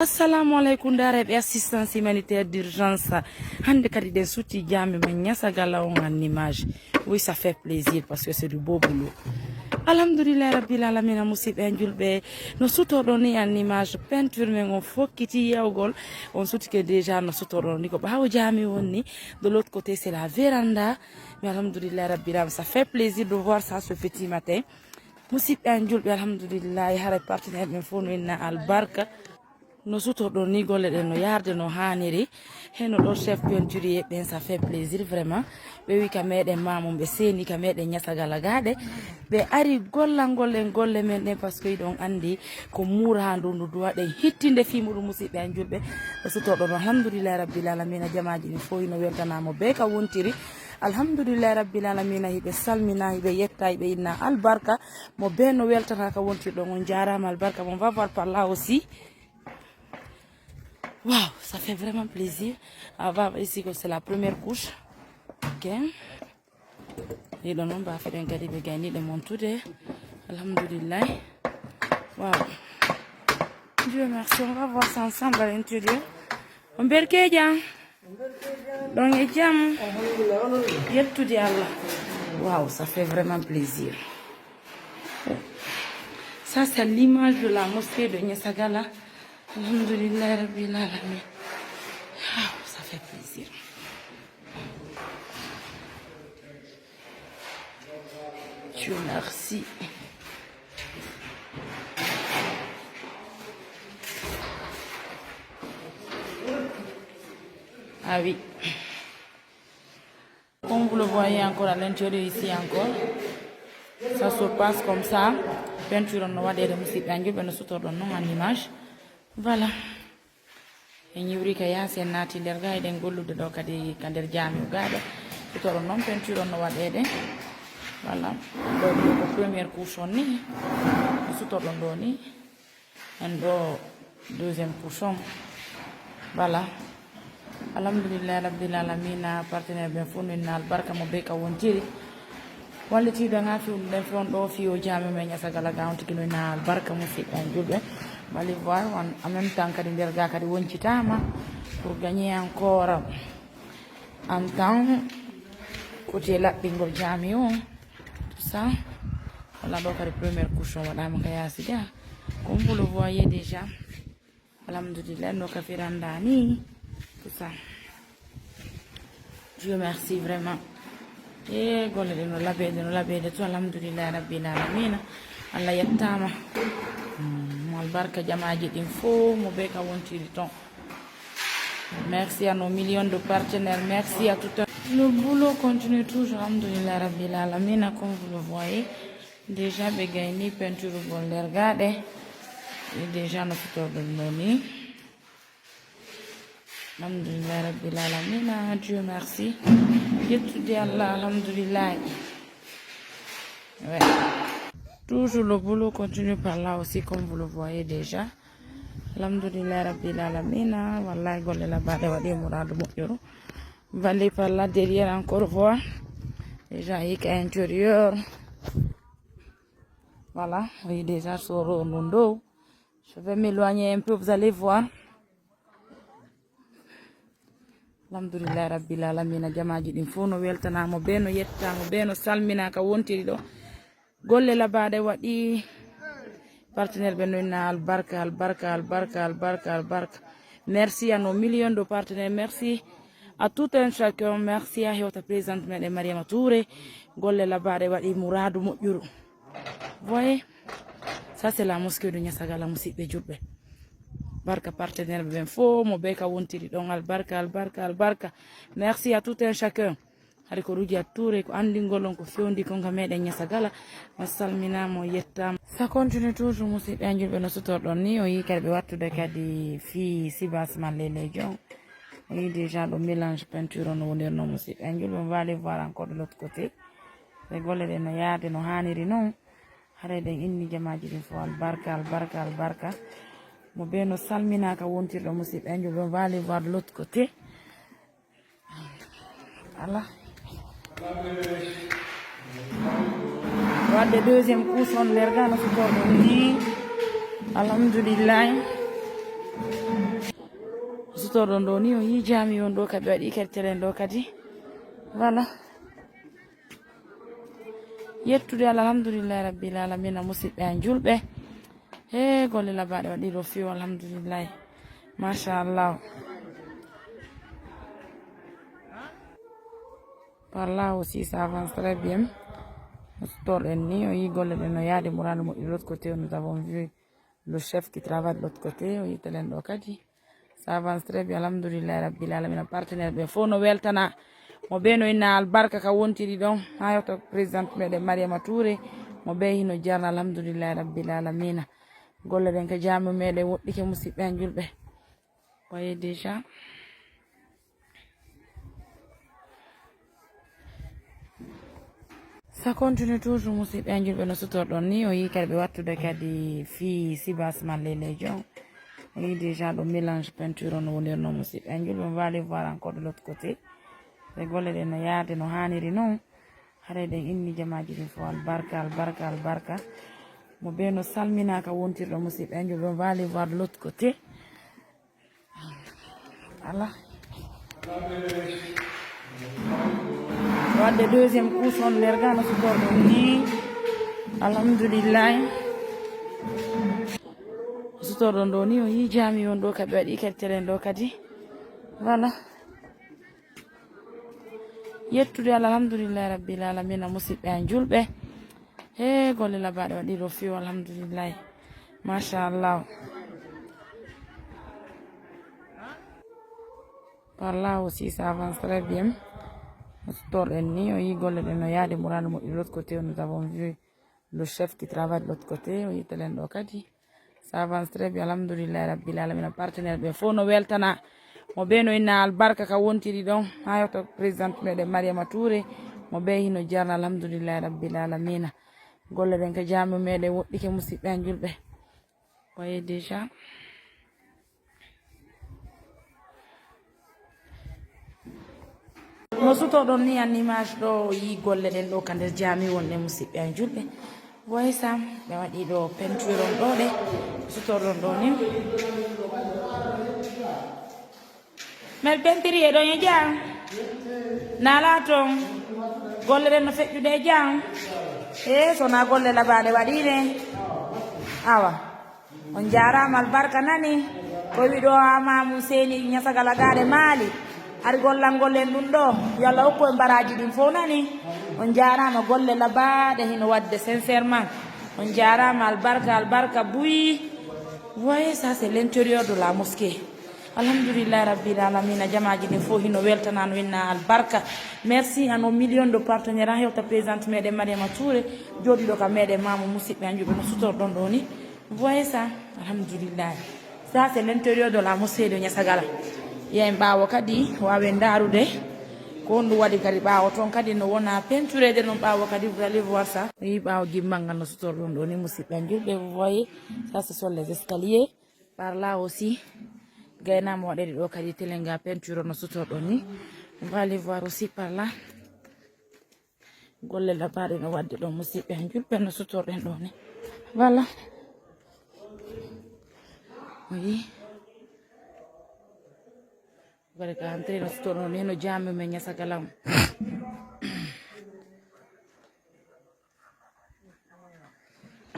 Assalamu alaikum darebe assistance humanitaire d'urgence. Hande kadi den souti jami ma nyasa gala on en image. Oui, ça fait plaisir parce que c'est du beau boulot. Alhamdulillah rabbil alamin musib en julbe no suto do ni en image peinture men on fokiti yawgol on souti que déjà no suto do ni ko bawo jami wonni de l'autre côté c'est la véranda mais alhamdulillah rabbil alamin ça fait plaisir de voir ça ce petit matin. Musib en julbe alhamdulillah hare partenaire men fonu na albarka no suto do ni golle den no yarde no haniri heno do chef peinture ben ça fait plaisir vraiment be wi ka meden mamum be seni ka meden nyasa galagade be ari gollangol en golle men den parce que don andi ko mura ndu duwa de hittinde fimudu musibe en julbe no suto do alhamdulillah rabbil alamin jamaaji ni fo no weltana mo be ka wontiri alhamdulillah rabbil alamin hibe salmina hibe yetta hibe inna albarka mo be no weltana ka wontiri do on jarama albarka on va voir par là aussi. Waouh, ça fait vraiment plaisir. On va ici que c'est la première couche. Ok. Et donc on va faire un gâteau de gagner de mon tour. Alhamdulillah. Waouh. Dieu merci. On va voir ça ensemble à l'intérieur. On berke jam. Donc et jam. Yep tout dit Allah. Waouh, ça fait vraiment plaisir. Ça c'est l'image de la mosquée de Nyasagala. Alhamdulillah rabbil alamin. Ça fait plaisir. Dieu merci. Ah oui. Comme vous le voyez encore à l'intérieur ici encore, ça se passe comme ça. Peinture on va dire musique angle, ben nous en image. Voilà. En yuri ka yasen nati der gaade gollude do kadi kander jami gaade to non peinture on wadede voilà do ko première couche on ni suto do ni en do deuxième couche voilà alhamdulillah rabbil alamin partenaire ben fonu nal barka mo be ka wontiri wallati do ngati den fon do fi o jami me nyasa gala gaunti kino nal barka mo fi en jube Bali voir en même temps que der ga kadi woncitama pour gagner encore en temps côté la bingol jami on tout ça voilà donc la première couche on va kaya sida comme vous le voyez déjà alhamdulillah no ka firandani tout ça Dieu merci vraiment et golle no labede to alhamdulillah rabbil alamin Allah yattama Albarka jamaji din fo mo be ka wontiri ton. Merci à nos millions de partenaires, merci à tout le boulot continue toujours alhamdulillah rabbil alamin comme vous le voyez déjà be gagné peinture bon regardez et déjà nos photos de noni alhamdulillah rabbil alamin Dieu merci yetude Allah alhamdulillah ouais. Toujours le boulot continue par là aussi comme vous le voyez déjà. Alhamdulillah rabbil alamin. Wallahi golle la bade wadi mouradu moƴƴuru. Vous allez par là derrière encore voir. Déjà il y a intérieur. Voilà, oui déjà sur le mundo. Je vais m'éloigner un peu, vous allez voir. Alhamdulillah rabbil alamin jamaji din fo no weltana mo be no yetta mo be no salmina ka wontiri do. Golle la bade wadi partenaire benona albarka. Merci à nos millions de partenaires, merci à tout un chacun, merci à votre présidente Mariama Touré. Golle la bade wadi mouradu moƴƴuru. Voyez, ça c'est la mosquée de Nyasagala musibe julbe. Barka partenaire ben fo mo beka wontiri don albarka. Merci à tout un chacun. Hari ko ruji atture ko andi ngolon ko fiondi ko ngameden Nyasagala masalmina mo yetta ça continue toujours musibe anjulbe no sutordon ni o yikarbe wattude kadi fi sibas malele jon et déjà le mélange peinture no wonder no musibe anjulbe on va aller voir encore de l'autre côté les golle de no yaade no haniri non hare den inni jamaji din fo albarka mo be no salmina ka wontirdo musibe anjulbe on va aller voir de l'autre côté Allah wadde deuxième couche on lerga no sutorɗo ni alhamdulillah sutorɗon ɗo ni o yi jami on ɗo kadi ɓe waɗi kertelen ɗo kadi voilà yettude Allah alhamdulillahi rabbil alamina musidɓe an julɓe he golle labaɗe waɗi ɗo fiw alhamdulillahi machallah par là aussi ça avance très bien sutorɗen ni o yi golle ɗen no yaade mourade moƴƴi de l'autre côté nous avons vu le chef qui travaille de l'autre côté o yitelen ɗo kadi ça avance très bien alhamdulillahi rabbil alamina partenaire ɓe fof no weltana mo ɓe no inna albarka ka wontiri ɗon ha yewta présidente meɗen mariama touré mo ɓe hino jarna alhamdulillahi rabbil alamina golle ɗen ko jami meɗen woɗɗike musidɓe an julɓe voyez déjà ça continue toujours musidɓe an julɓe no sutorɗon ni o yi kadi ɓe wattude kadi fi sibasman les légions o yi déjà ɗo mélange peinture on no wonirno musidɓe an julɓe on va aller voir encore de l'autre côté ɓe golle ɗen no yaade no haniri noon haɗa ɗen inni jamaji ɗin fo albarka albarka albarka mo ɓe no salminaka wontirɗo musidɓe an julɓe on va aller voir de l'autre côté voilà wadde deuxième couche on nder ga no sutorɗon ni alhamdulillahi sutorɗon ɗo ni o yi jami on ɗo kadi ɓe waɗi kertelen ɗo kadi voilà yettude Allah alhamdulillahi rabbil alamina musidɓe an julɓe he golle labaɗe waɗi ɗo fiw alhamdulillahi machallah par là aussi ça avance très bien sutorɗen ni o yi golle ɗen no yaade mourade moƴƴi de l'autre côté nous avons vu le chef qui travaille de l'autre côté o yitelen ɗo kadi ça avance très bien alhamdulillahi rabbil alamina partenaire ɓe fof no weltana mo ɓe no inna albarka ka wontiri ɗon ha yewta présidente meɗen mariama touré mo ɓe hino jarna alhamdulillahi rabbil alamina golle ɗen ko jami meɗen woɗɗike musidɓe an julɓe voyez déjà no sutorɗon ni an image ɗo yi golle ɗen ɗo ka nder jami wonɗe musidɓe an julɓe voyez ça ɓe waɗi ɗo peinture on ɗo ɗe sutorɗon ɗo ni mel pentiri e ɗon e jam nala toon golle ɗen no feƴƴude e jam e sona golle labaɗe waɗine awa on jarama albarka nani ko wi ɗo amamum seni ñasagala gaɗe maali ari gollal ngollen ɗum ɗo yo Allah hokku e mbaraji ɗin fof nani on jarama golle labaɗe hino wadde sincèrement on jarama albarka albarka buyi voyez ça c'est l'intérieur de la mosquée alhamdulillahi rabbil alamina jamaji ɗin fof hino weltana no winna albarka merci à nos millions de partenaires ha hewta présidente meɗen mariama touré joɗiɗo ka meɗen mamo musidɓe an juɓe no sutorɗon ɗo ni voyez ça alhamdulillahi ça c'est l'intérieur de la mosquée de ñasagala yen ɓawo kadi wawen darude ko honɗum waɗi kadi ɓawo toon kadi no wona peinturede noon ɓawo kadi vous allez voir ça yi ɓawo gimmal ngal no sutorɗon ɗo ni musidɓe an julɓe vous voyez ça ce sont les escaliers par là aussi gaynama waɗeɗe ɗo kadi telenga peinture no sutorɗon ni on va aller voir aussi par là golle labaɗe no wadde ɗon musidɓe an julɓe no sutorɗen ɗo ni voilà oui waɗa ka entré no sutorɗon ni no jami men ñasagalam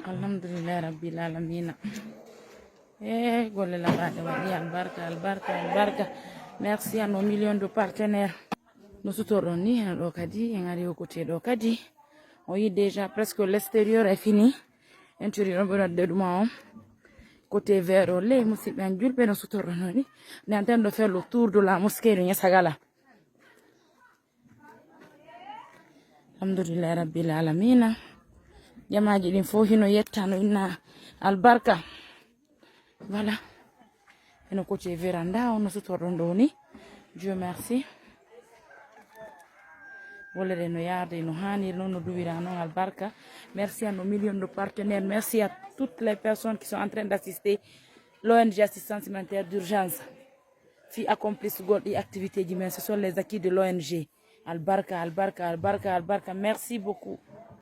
alhamdulillahi rabbil alamina e golle labaɗe waɗi albarka albarka albarka merci à nos millions de partenaires no sutorɗon ni hen ɗo kadi en ari o côté ɗo kadi on yi déjà presque l'extérieur est fini intérieur on ɓe wadde ɗuma on côté vert o ley musidɓe an julɓe no sutorɗon ɗo ni on est en train de faire le tour de la mosquée de ñasagala alhamdulillahi rabbil alamina jamaji ɗin fof hino yetta no inna albarka voilà eno côté véranda on no sutorɗon ɗo ni Dieu merci golle ɗe no yarde no haniri noon no duwira noon albarka merci à nos millions de partenaires merci à toutes les personnes qui sont en train d'assister l'ONG assistance humanitaire d'urgence fi accomplissugol ɗi activité ji men ce sont les acquis de l'ONG albarka albarka albarka albarka merci beaucoup